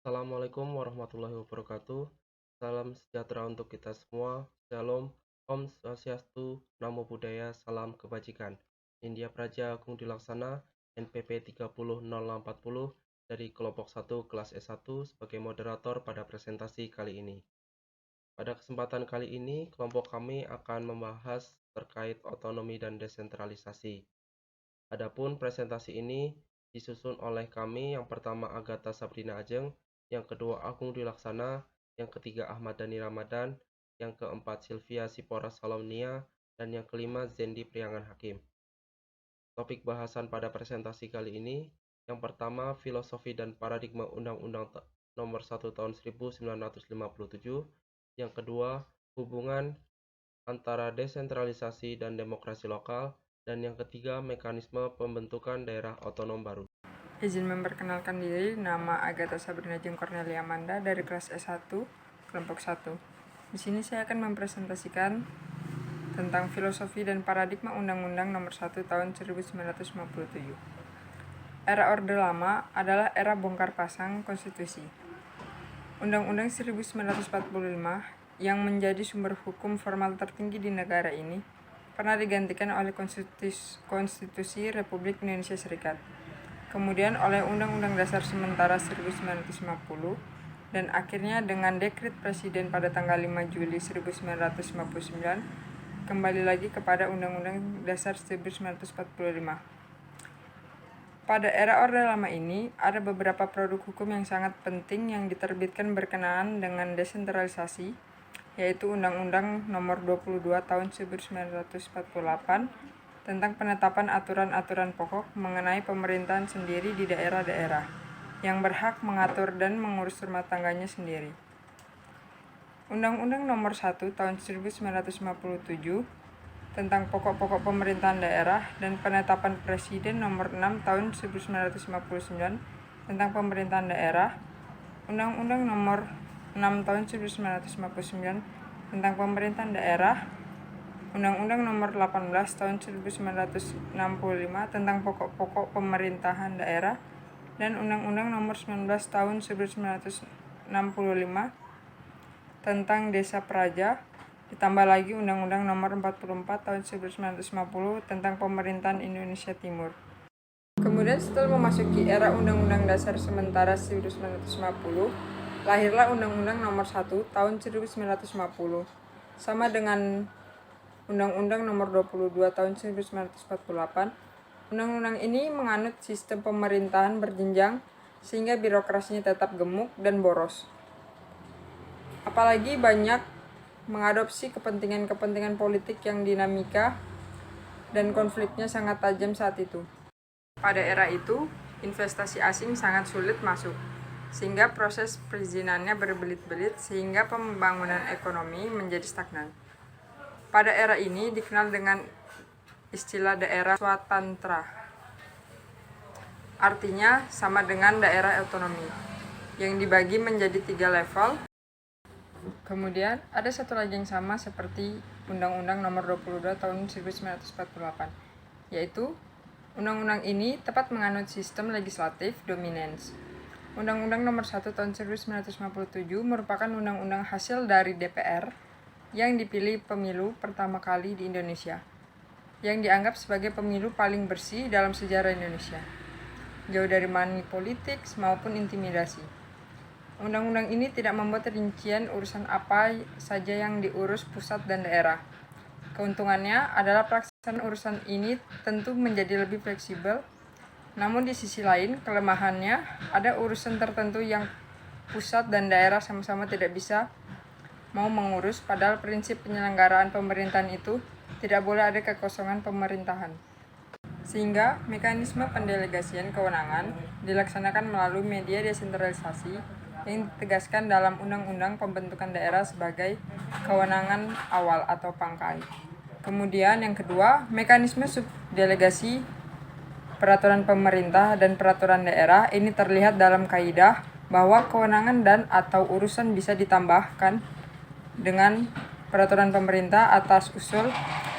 Assalamualaikum warahmatullahi wabarakatuh. Salam sejahtera untuk kita semua. Shalom, Om Swastiastu, Namo Buddhaya, Salam Kebajikan. India Praja Agung Dilaksana, NPP 300640 dari kelompok 1 kelas S1 sebagai moderator pada presentasi kali ini. Pada kesempatan kali ini, kelompok kami akan membahas terkait otonomi dan desentralisasi. Adapun presentasi ini disusun oleh kami, yang pertama Agatha Sabrina Ajeng, yang kedua Agung Dilaksana, yang ketiga Ahmad Dhani Ramadan, yang keempat Sylvia Sipora Salomnia, dan yang kelima Zendi Priangan Hakim. Topik bahasan pada presentasi kali ini, yang pertama filosofi dan paradigma Undang-Undang Nomor 1 Tahun 1957, yang kedua hubungan antara desentralisasi dan demokrasi lokal, dan yang ketiga mekanisme pembentukan daerah otonom baru. Izin memperkenalkan diri, nama Agatha Sabrina Jeng Cornelia Amanda dari kelas S1, kelompok 1. Di sini saya akan mempresentasikan tentang filosofi dan paradigma Undang-Undang Nomor 1 Tahun 1957. Era Orde Lama adalah era bongkar pasang konstitusi. Undang-Undang 1945 yang menjadi sumber hukum formal tertinggi di negara ini pernah digantikan oleh Konstitusi Republik Indonesia Serikat, kemudian oleh Undang-Undang Dasar Sementara 1950, dan akhirnya dengan Dekret Presiden pada tanggal 5 Juli 1959 kembali lagi kepada Undang-Undang Dasar 1945. Pada era Orde Lama ini, ada beberapa produk hukum yang sangat penting yang diterbitkan berkenaan dengan desentralisasi, yaitu Undang-Undang Nomor 22 Tahun 1948 tentang penetapan aturan-aturan pokok mengenai pemerintahan sendiri di daerah-daerah yang berhak mengatur dan mengurus rumah tangganya sendiri. Undang-Undang Nomor 1 Tahun 1957 tentang pokok-pokok pemerintahan daerah dan penetapan Presiden Nomor 6 Tahun 1959 tentang pemerintahan daerah, Undang-Undang Nomor 6 Tahun 1959 tentang pemerintahan daerah, Undang-Undang Nomor 18 Tahun 1965 tentang pokok-pokok pemerintahan daerah, dan Undang-Undang Nomor 19 Tahun 1965 tentang Desa Praja, ditambah lagi Undang-Undang Nomor 44 Tahun 1950 tentang Pemerintahan Indonesia Timur. Kemudian setelah memasuki era Undang-Undang Dasar Sementara 1950, lahirlah Undang-Undang Nomor 1 Tahun 1950, sama dengan Undang-Undang Nomor 22 Tahun 1948. Undang-undang ini menganut sistem pemerintahan berjenjang sehingga birokrasinya tetap gemuk dan boros. Apalagi banyak mengadopsi kepentingan-kepentingan politik yang dinamika dan konfliknya sangat tajam saat itu. Pada era itu, investasi asing sangat sulit masuk, sehingga proses perizinannya berbelit-belit sehingga pembangunan ekonomi menjadi stagnan. Pada era ini dikenal dengan istilah daerah swatantra. Artinya sama dengan daerah otonomi, yang dibagi menjadi 3 level. Kemudian ada satu lagi yang sama seperti Undang-Undang Nomor 22 Tahun 1948, yaitu undang-undang ini tepat menganut sistem legislatif dominans. Undang-Undang Nomor 1 Tahun 1957 merupakan undang-undang hasil dari DPR yang dipilih pemilu pertama kali di Indonesia, yang dianggap sebagai pemilu paling bersih dalam sejarah Indonesia, jauh dari money politik maupun intimidasi. Undang-undang ini tidak membuat rincian urusan apa saja yang diurus pusat dan daerah. Keuntungannya adalah pelaksanaan urusan ini tentu menjadi lebih fleksibel, namun di sisi lain kelemahannya ada urusan tertentu yang pusat dan daerah sama-sama tidak bisa mau mengurus, padahal prinsip penyelenggaraan pemerintahan itu tidak boleh ada kekosongan pemerintahan. Sehingga mekanisme pendelegasian kewenangan dilaksanakan melalui media desentralisasi yang ditegaskan dalam Undang-Undang Pembentukan Daerah sebagai kewenangan awal atau pangkai. Kemudian yang kedua, mekanisme subdelegasi peraturan pemerintah dan peraturan daerah ini terlihat dalam kaidah bahwa kewenangan dan atau urusan bisa ditambahkan dengan peraturan pemerintah atas usul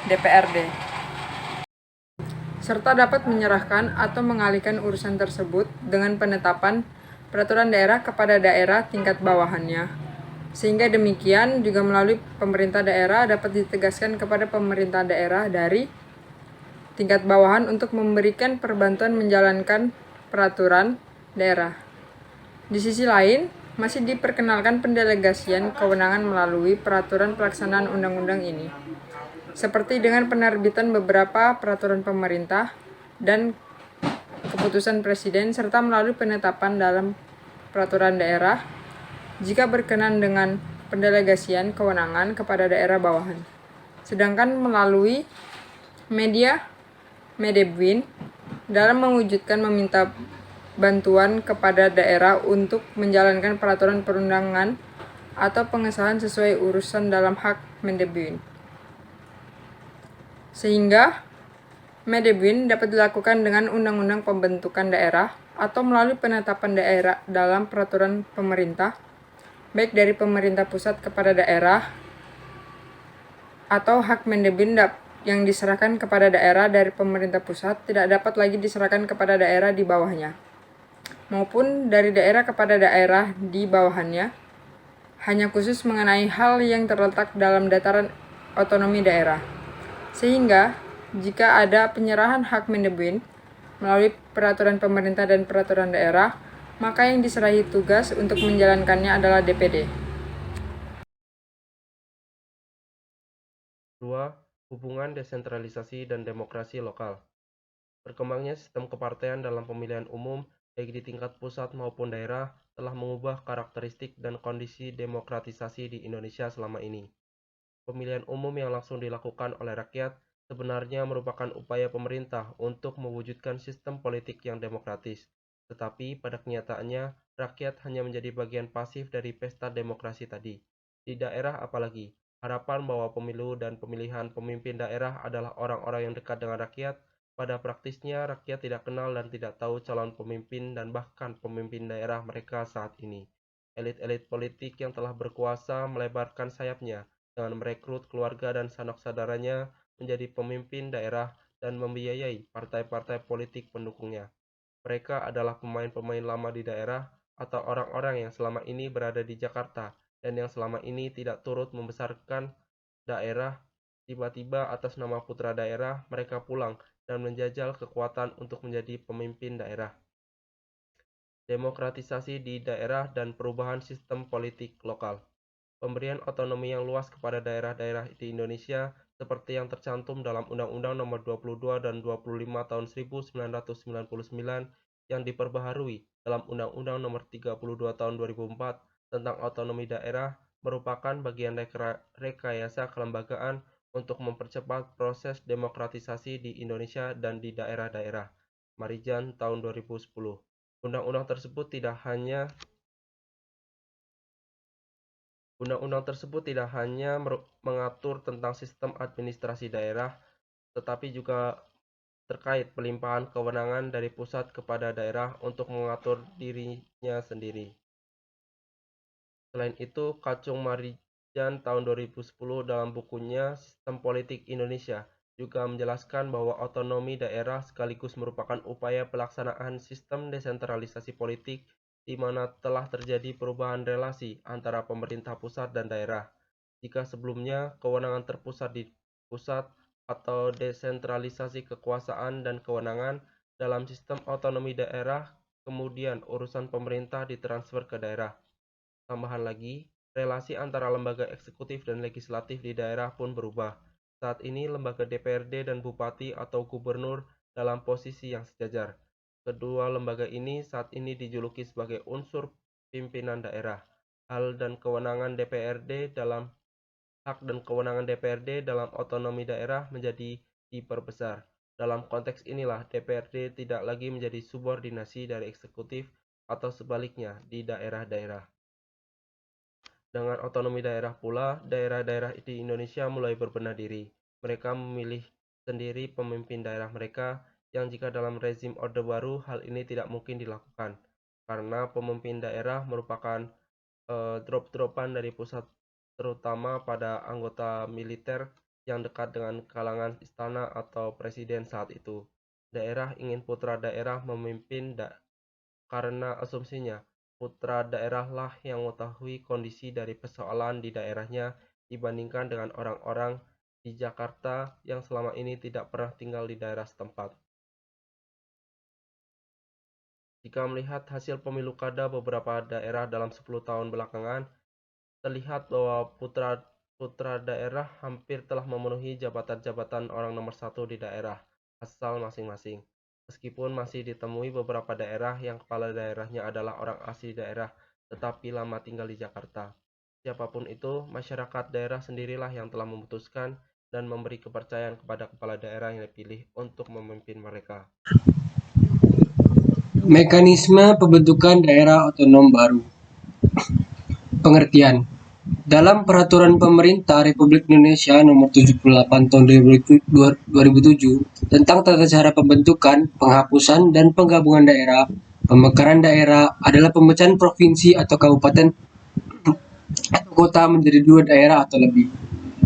DPRD, serta dapat menyerahkan atau mengalihkan urusan tersebut dengan penetapan peraturan daerah kepada daerah tingkat bawahannya. Sehingga demikian juga melalui pemerintah daerah dapat ditegaskan kepada pemerintah daerah dari tingkat bawahan untuk memberikan perbantuan menjalankan peraturan daerah. Di sisi lain, masih diperkenalkan pendelegasian kewenangan melalui peraturan pelaksanaan undang-undang ini, seperti dengan penerbitan beberapa peraturan pemerintah dan keputusan presiden, serta melalui penetapan dalam peraturan daerah jika berkenan dengan pendelegasian kewenangan kepada daerah bawahan. Sedangkan melalui media Medebwin dalam mewujudkan meminta bantuan kepada daerah untuk menjalankan peraturan perundangan atau pengesahan sesuai urusan dalam hak Medebwin. Sehingga Medebwin dapat dilakukan dengan undang-undang pembentukan daerah atau melalui penetapan daerah dalam peraturan pemerintah, baik dari pemerintah pusat kepada daerah atau hak Mendebwin yang diserahkan kepada daerah dari pemerintah pusat tidak dapat lagi diserahkan kepada daerah di bawahnya, maupun dari daerah kepada daerah di bawahannya, hanya khusus mengenai hal yang terletak dalam dataran otonomi daerah. Sehingga, jika ada penyerahan hak Mendebwin melalui peraturan pemerintah dan peraturan daerah, maka yang diserahi tugas untuk menjalankannya adalah DPD. 2. Hubungan desentralisasi dan demokrasi lokal. Berkembangnya sistem kepartean dalam pemilihan umum, baik di tingkat pusat maupun daerah, telah mengubah karakteristik dan kondisi demokratisasi di Indonesia selama ini. Pemilihan umum yang langsung dilakukan oleh rakyat sebenarnya merupakan upaya pemerintah untuk mewujudkan sistem politik yang demokratis. Tetapi pada kenyataannya, rakyat hanya menjadi bagian pasif dari pesta demokrasi tadi. Di daerah apalagi, harapan bahwa pemilu dan pemilihan pemimpin daerah adalah orang-orang yang dekat dengan rakyat. Pada praktisnya, rakyat tidak kenal dan tidak tahu calon pemimpin dan bahkan pemimpin daerah mereka saat ini. Elit-elit politik yang telah berkuasa melebarkan sayapnya dengan merekrut keluarga dan sanak saudaranya menjadi pemimpin daerah dan membiayai partai-partai politik pendukungnya. Mereka adalah pemain-pemain lama di daerah atau orang-orang yang selama ini berada di Jakarta dan yang selama ini tidak turut membesarkan daerah. Tiba-tiba atas nama putra daerah, mereka pulang dan menjajal kekuatan untuk menjadi pemimpin daerah. Demokratisasi di daerah dan perubahan sistem politik lokal. Pemberian otonomi yang luas kepada daerah-daerah di Indonesia seperti yang tercantum dalam Undang-Undang Nomor 22 dan 25 Tahun 1999 yang diperbaharui dalam Undang-Undang Nomor 32 Tahun 2004 tentang otonomi daerah merupakan bagian rekayasa kelembagaan untuk mempercepat proses demokratisasi di Indonesia dan di daerah-daerah. Marijan tahun 2010. Undang-undang tersebut tidak hanya mengatur tentang sistem administrasi daerah, tetapi juga terkait pelimpahan kewenangan dari pusat kepada daerah untuk mengatur dirinya sendiri. Selain itu, Kacung Marijan tahun 2010 dalam bukunya Sistem Politik Indonesia juga menjelaskan bahwa otonomi daerah sekaligus merupakan upaya pelaksanaan sistem desentralisasi politik di mana telah terjadi perubahan relasi antara pemerintah pusat dan daerah. Jika sebelumnya kewenangan terpusat di pusat atau desentralisasi kekuasaan dan kewenangan dalam sistem otonomi daerah, kemudian urusan pemerintah ditransfer ke daerah. Tambahan lagi, relasi antara lembaga eksekutif dan legislatif di daerah pun berubah. Saat ini lembaga DPRD dan bupati atau gubernur dalam posisi yang sejajar. Kedua lembaga ini saat ini dijuluki sebagai unsur pimpinan daerah. Hak dan kewenangan DPRD dalam otonomi daerah menjadi diperbesar. Dalam konteks inilah DPRD tidak lagi menjadi subordinasi dari eksekutif atau sebaliknya di daerah-daerah. Dengan otonomi daerah pula, daerah-daerah di Indonesia mulai berbenah diri. Mereka memilih sendiri pemimpin daerah mereka, yang jika dalam rezim Orde Baru hal ini tidak mungkin dilakukan, karena pemimpin daerah merupakan drop-dropan dari pusat, terutama pada anggota militer yang dekat dengan kalangan istana atau presiden saat itu. Daerah ingin putra daerah memimpin karena asumsinya putra daerah lah yang mengetahui kondisi dari persoalan di daerahnya dibandingkan dengan orang-orang di Jakarta yang selama ini tidak pernah tinggal di daerah setempat. Jika melihat hasil pemilu kada beberapa daerah dalam 10 tahun belakangan, terlihat bahwa putra daerah hampir telah memenuhi jabatan-jabatan orang nomor satu di daerah asal masing-masing. Meskipun masih ditemui beberapa daerah yang kepala daerahnya adalah orang asli daerah tetapi lama tinggal di Jakarta. Siapapun itu, masyarakat daerah sendirilah yang telah memutuskan dan memberi kepercayaan kepada kepala daerah yang dipilih untuk memimpin mereka. Mekanisme pembentukan daerah otonom baru. Pengertian. Dalam Peraturan Pemerintah Republik Indonesia Nomor 78 Tahun 2007 tentang tata cara pembentukan, penghapusan, dan penggabungan daerah, pemekaran daerah adalah pemecahan provinsi atau kabupaten atau kota menjadi 2 daerah atau lebih.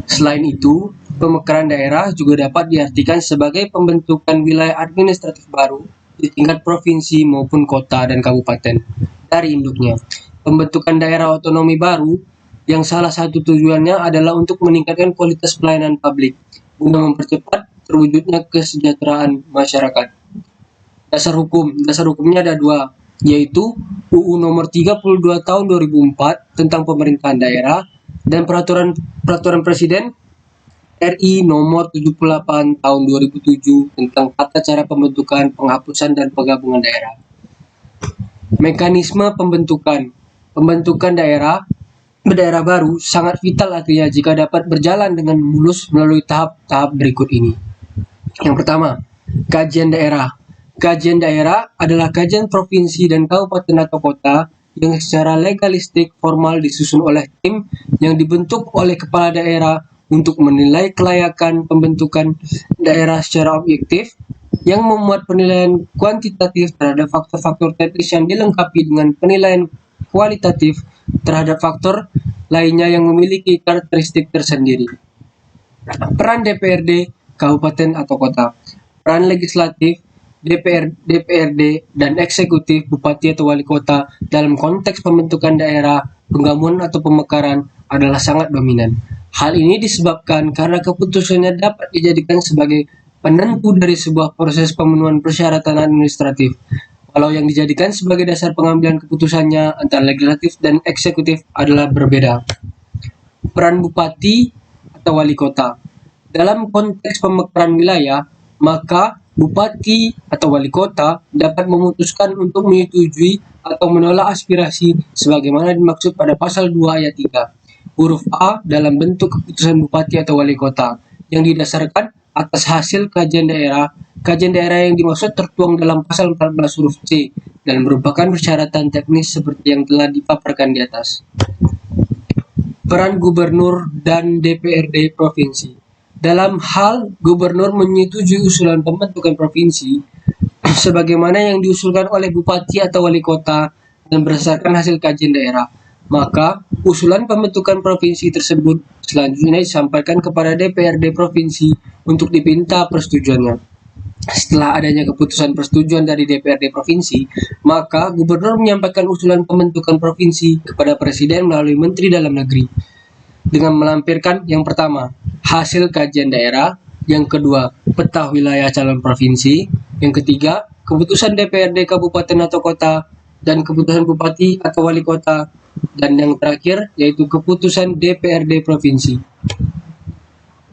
Selain itu, pemekaran daerah juga dapat diartikan sebagai pembentukan wilayah administratif baru di tingkat provinsi maupun kota dan kabupaten dari induknya. Pembentukan daerah otonomi baru yang salah satu tujuannya adalah untuk meningkatkan kualitas pelayanan publik guna mempercepat terwujudnya kesejahteraan masyarakat. Dasar hukumnya ada 2, yaitu UU Nomor 32 Tahun 2004 tentang pemerintahan daerah dan Peraturan Presiden RI Nomor 78 Tahun 2007 tentang tata cara pembentukan, penghapusan, dan penggabungan daerah. Mekanisme pembentukan daerah baru sangat vital artinya jika dapat berjalan dengan mulus melalui tahap-tahap berikut ini. Yang pertama, kajian daerah. Kajian daerah adalah kajian provinsi dan kabupaten atau kota yang secara legalistik formal disusun oleh tim yang dibentuk oleh kepala daerah untuk menilai kelayakan pembentukan daerah secara objektif, yang memuat penilaian kuantitatif terhadap faktor-faktor teknis yang dilengkapi dengan penilaian kualitatif terhadap faktor lainnya yang memiliki karakteristik tersendiri. Peran DPRD, kabupaten atau kota. Peran legislatif, DPRD, dan eksekutif, bupati atau wali kota dalam konteks pembentukan daerah, penggabungan atau pemekaran adalah sangat dominan. Hal ini disebabkan karena keputusannya dapat dijadikan sebagai penentu dari sebuah proses pemenuhan persyaratan administratif, walau yang dijadikan sebagai dasar pengambilan keputusannya antara legislatif dan eksekutif adalah berbeda. Peran bupati atau wali kota. Dalam konteks pemekaran wilayah, maka bupati atau wali kota dapat memutuskan untuk menyetujui atau menolak aspirasi sebagaimana dimaksud pada pasal 2 ayat 3 huruf A dalam bentuk keputusan bupati atau wali kota yang didasarkan atas hasil kajian daerah. Kajian daerah yang dimaksud tertuang dalam pasal 14 huruf C dan merupakan persyaratan teknis seperti yang telah dipaparkan di atas. Peran gubernur dan DPRD provinsi. Dalam hal gubernur menyetujui usulan pembentukan provinsi sebagaimana yang diusulkan oleh bupati atau wali kota dan berdasarkan hasil kajian daerah, maka usulan pembentukan provinsi tersebut selanjutnya disampaikan kepada DPRD provinsi untuk diminta persetujuannya. Setelah adanya keputusan persetujuan dari DPRD provinsi, maka gubernur menyampaikan usulan pembentukan provinsi kepada presiden melalui Menteri Dalam Negeri dengan melampirkan yang pertama, hasil kajian daerah, yang kedua, peta wilayah calon provinsi, yang ketiga, keputusan DPRD kabupaten atau kota, dan keputusan bupati atau wali kota, dan yang terakhir yaitu keputusan DPRD provinsi.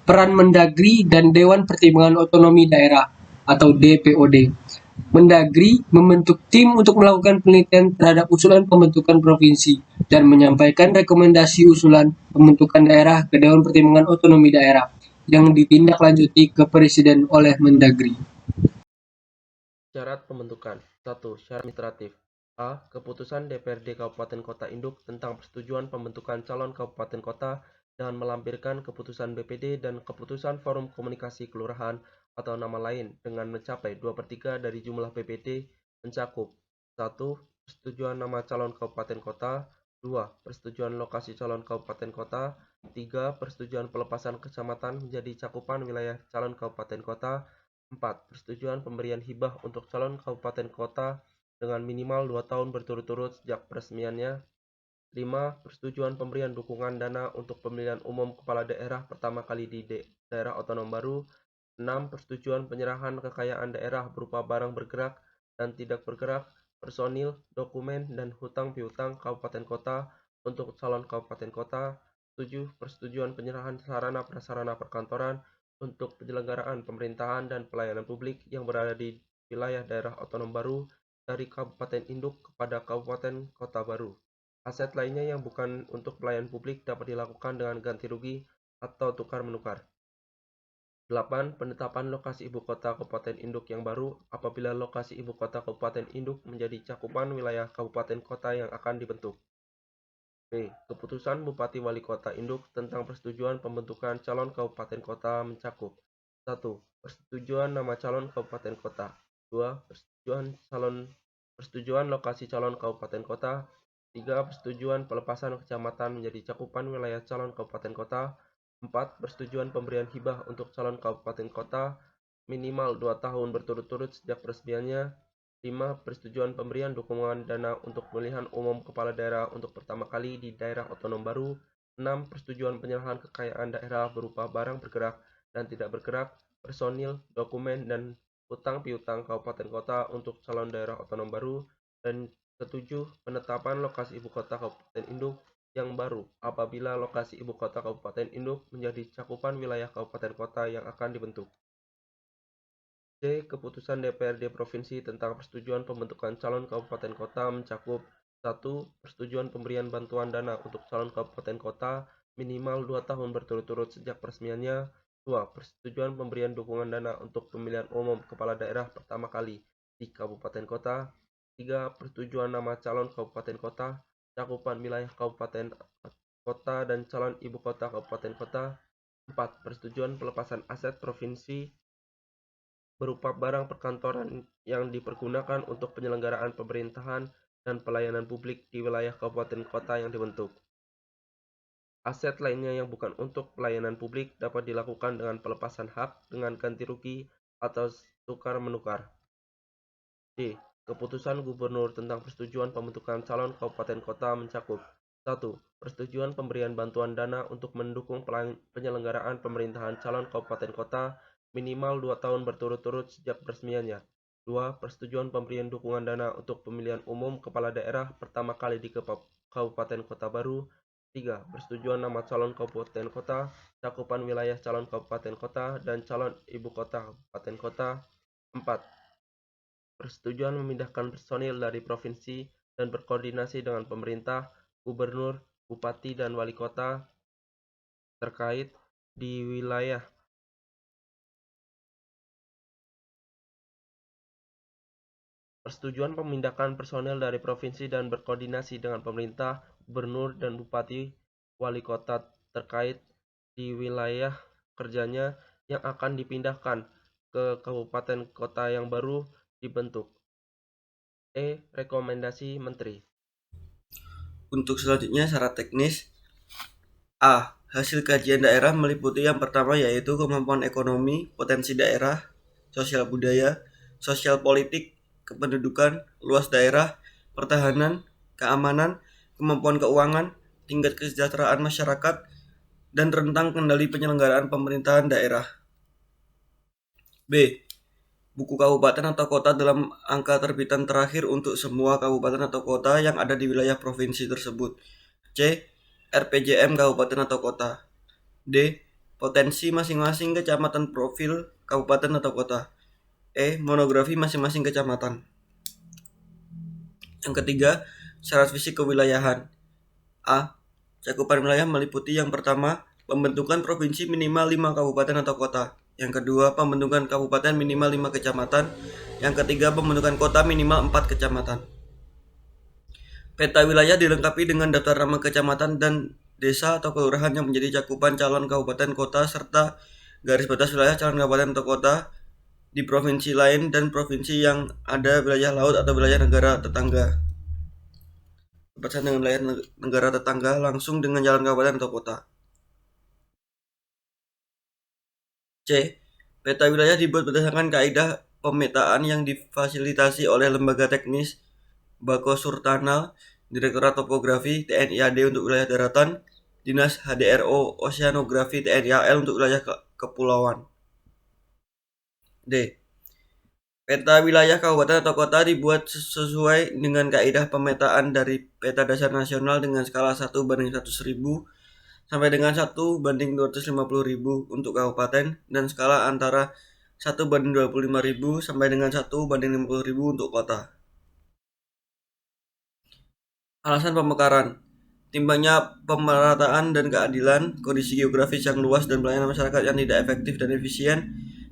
Peran Mendagri dan Dewan Pertimbangan Otonomi Daerah atau DPOD. Mendagri membentuk tim untuk melakukan penelitian terhadap usulan pembentukan provinsi dan menyampaikan rekomendasi usulan pembentukan daerah ke Dewan Pertimbangan Otonomi Daerah yang ditindaklanjuti ke Presiden oleh Mendagri. Syarat pembentukan. 1. Syarat administratif. A. Keputusan DPRD Kabupaten Kota Induk tentang persetujuan pembentukan calon kabupaten kota dengan melampirkan keputusan BPD dan keputusan Forum Komunikasi Kelurahan atau nama lain dengan mencapai 2/3 dari jumlah BPD mencakup 1. Persetujuan nama calon kabupaten kota, 2. Persetujuan lokasi calon kabupaten kota, 3. Persetujuan pelepasan kecamatan menjadi cakupan wilayah calon kabupaten kota, 4. Persetujuan pemberian hibah untuk calon kabupaten kota dengan minimal 2 tahun berturut-turut sejak peresmiannya. 5. Persetujuan pemberian dukungan dana untuk pemilihan umum kepala daerah pertama kali di daerah otonom baru. 6. Persetujuan penyerahan kekayaan daerah berupa barang bergerak dan tidak bergerak, personil, dokumen, dan hutang piutang kabupaten kota untuk calon kabupaten kota. 7. Persetujuan penyerahan sarana prasarana perkantoran untuk penyelenggaraan pemerintahan dan pelayanan publik yang berada di wilayah daerah otonom baru dari kabupaten induk kepada kabupaten kota baru. Aset lainnya yang bukan untuk pelayanan publik dapat dilakukan dengan ganti rugi atau tukar-menukar. 8. Penetapan lokasi ibu kota kabupaten induk yang baru apabila lokasi ibu kota kabupaten induk menjadi cakupan wilayah kabupaten kota yang akan dibentuk. B. Keputusan Bupati Wali Kota Induk tentang persetujuan pembentukan calon kabupaten kota mencakup 1. Persetujuan nama calon kabupaten kota. 2. Persetujuan lokasi calon kabupaten kota. 3. Persetujuan pelepasan kecamatan menjadi cakupan wilayah calon kabupaten kota. 4. Persetujuan pemberian hibah untuk calon kabupaten kota minimal 2 tahun berturut-turut sejak peresmiannya. 5. Persetujuan pemberian dukungan dana untuk pemilihan umum kepala daerah untuk pertama kali di daerah otonom baru. 6. Persetujuan penyerahan kekayaan daerah berupa barang bergerak dan tidak bergerak, personil, dokumen, dan hutang piutang kabupaten kota untuk calon daerah otonom baru. Dan ketujuh, penetapan lokasi ibu kota kabupaten induk yang baru apabila lokasi ibu kota kabupaten induk menjadi cakupan wilayah kabupaten kota yang akan dibentuk. C. Keputusan DPRD Provinsi tentang persetujuan pembentukan calon kabupaten kota mencakup 1. Persetujuan pemberian bantuan dana untuk calon kabupaten kota minimal 2 tahun berturut-turut sejak peresmiannya. 2. Persetujuan pemberian dukungan dana untuk pemilihan umum kepala daerah pertama kali di kabupaten kota. 3. Persetujuan nama calon kabupaten kota, cakupan wilayah kabupaten kota dan calon ibu kota kabupaten kota. 4. Persetujuan pelepasan aset provinsi berupa barang perkantoran yang dipergunakan untuk penyelenggaraan pemerintahan dan pelayanan publik di wilayah kabupaten kota yang dibentuk. Aset lainnya yang bukan untuk pelayanan publik dapat dilakukan dengan pelepasan hak dengan ganti rugi atau tukar-menukar. D. Keputusan Gubernur tentang persetujuan pembentukan calon kabupaten kota mencakup 1. Persetujuan pemberian bantuan dana untuk mendukung penyelenggaraan pemerintahan calon kabupaten kota minimal 2 tahun berturut-turut sejak peresmiannya. 2. Persetujuan pemberian dukungan dana untuk pemilihan umum kepala daerah pertama kali di kabupaten kota baru. 3. Persetujuan nama calon kabupaten kota, cakupan wilayah calon kabupaten kota, dan calon ibu kota kabupaten kota. 4. Persetujuan memindahkan personil dari provinsi dan berkoordinasi dengan pemerintah, gubernur, bupati, dan wali kota terkait di wilayah. Persetujuan memindahkan personel dari provinsi dan berkoordinasi dengan pemerintah, gubernur, dan bupati wali kota terkait di wilayah kerjanya yang akan dipindahkan ke kabupaten kota yang baru dibentuk. E. Rekomendasi Menteri. Untuk selanjutnya syarat teknis. A. Hasil kajian daerah meliputi yang pertama yaitu kemampuan ekonomi, potensi daerah, sosial budaya, sosial politik, kependudukan, luas daerah, pertahanan, keamanan, kemampuan keuangan, tingkat kesejahteraan masyarakat, dan rentang kendali penyelenggaraan pemerintahan daerah. B. Buku kabupaten atau kota dalam angka terbitan terakhir untuk semua kabupaten atau kota yang ada di wilayah provinsi tersebut. C. RPJM kabupaten atau kota. D. Potensi masing-masing kecamatan profil kabupaten atau kota. E. Monografi masing-masing kecamatan. Yang ketiga, syarat fisik kewilayahan. A. Cakupan wilayah meliputi yang pertama, pembentukan provinsi minimal 5 kabupaten atau kota. Yang kedua, pembentukan kabupaten minimal 5 kecamatan. Yang ketiga, pembentukan kota minimal 4 kecamatan. Peta wilayah dilengkapi dengan daftar nama kecamatan dan desa atau kelurahan yang menjadi cakupan calon kabupaten kota serta garis batas wilayah calon kabupaten atau kota di provinsi lain dan provinsi yang ada wilayah laut atau wilayah negara tetangga. Berbatasan dengan wilayah negara tetangga langsung dengan jalan kabupaten atau kota. C. Peta wilayah dibuat berdasarkan kaidah pemetaan yang difasilitasi oleh lembaga teknis Bako Surtanal, Direktorat Topografi TNI AD untuk wilayah daratan, Dinas HDRO Oceanografi TNI AL untuk wilayah kepulauan. D. Peta wilayah kabupaten atau kota dibuat sesuai dengan kaidah pemetaan dari peta dasar nasional dengan skala 1/100.000 sampai dengan 1/250.000 untuk kabupaten dan skala antara 1/25.000 sampai dengan 1/50.000 untuk kota. Alasan pemekaran: timbangnya pemerataan dan keadilan, kondisi geografis yang luas dan pelayanan masyarakat yang tidak efektif dan efisien,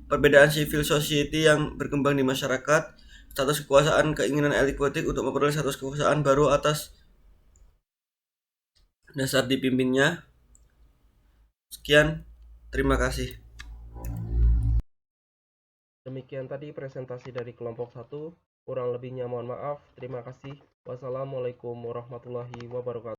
perbedaan civil society yang berkembang di masyarakat, status kekuasaan keinginan elit politik untuk memperoleh status kekuasaan baru atas dasar dipimpinnya. Sekian, terima kasih. Demikian tadi presentasi dari kelompok 1. Kurang lebihnya mohon maaf. Terima kasih. Wassalamualaikum warahmatullahi wabarakatuh.